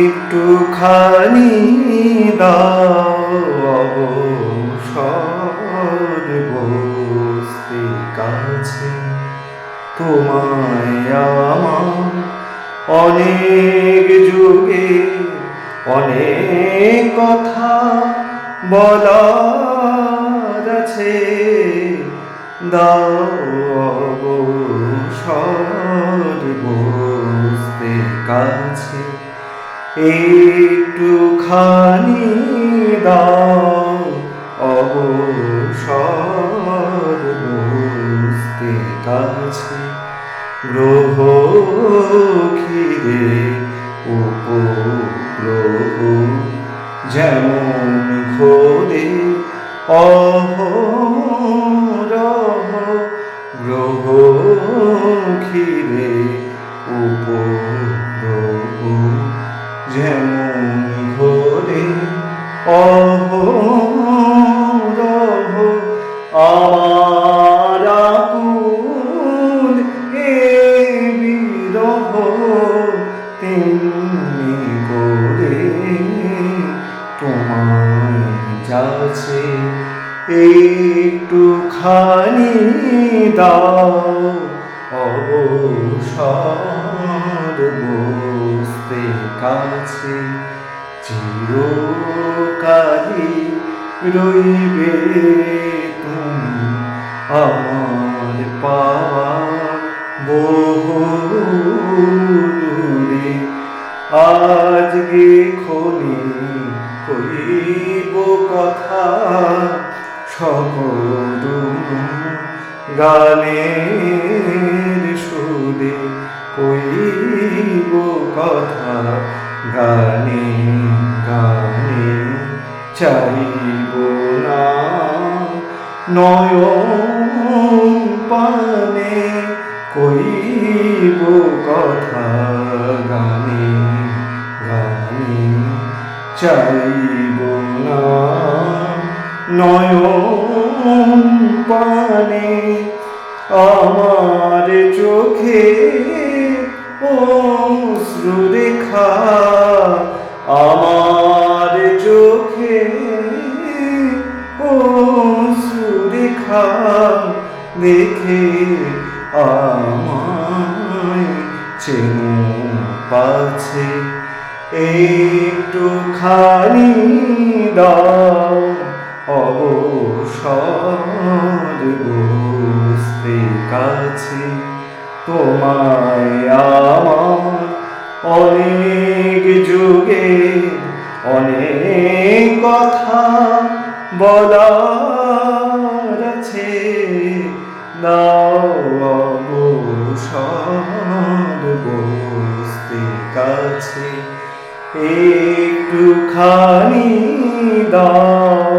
একটুখানি দাও অবসর বসতে কাছে, তোমায় আমার অনেক যুগে অনেক কথা বলার আছে। দাও অবসর বসতে কাছে, একটুখানি দাও অবসর বসতে কাছে। গ্রহ ঘিরে উপগ্রহ যেমন ঘোরে অহরহ, গ্রহ ঘিরে উপগ্রহ যেমন ঘোরে অহরহ। আমার আকুল এ বিরহ তেমনি করে তোমায় যাচ্ছে। একটুখানি দাও অবসর বসতে কাছে। চিরকালই রইবে তুমি আমার পাওয়া বহু দূরে। আজকে খনি কইব কথা সকরুণ গানের সুরে, কইব কথা গানে গানে। চাইব না নয়ন পানে, কইব কথা গানে গানে। চাইব না নয়ন পানে, আমার চোখে অশ্রু রেখা, আমার চোখে অশ্রু রেখা দেখে আমায় চেনো পাছে। একটুখানি দাও অবসর বসতে কাছে, তোমায় আমার অনেক যুগে অনেক কথা বলার আছে। দাও অবসর বসতে কাছে, একটুখানি দাও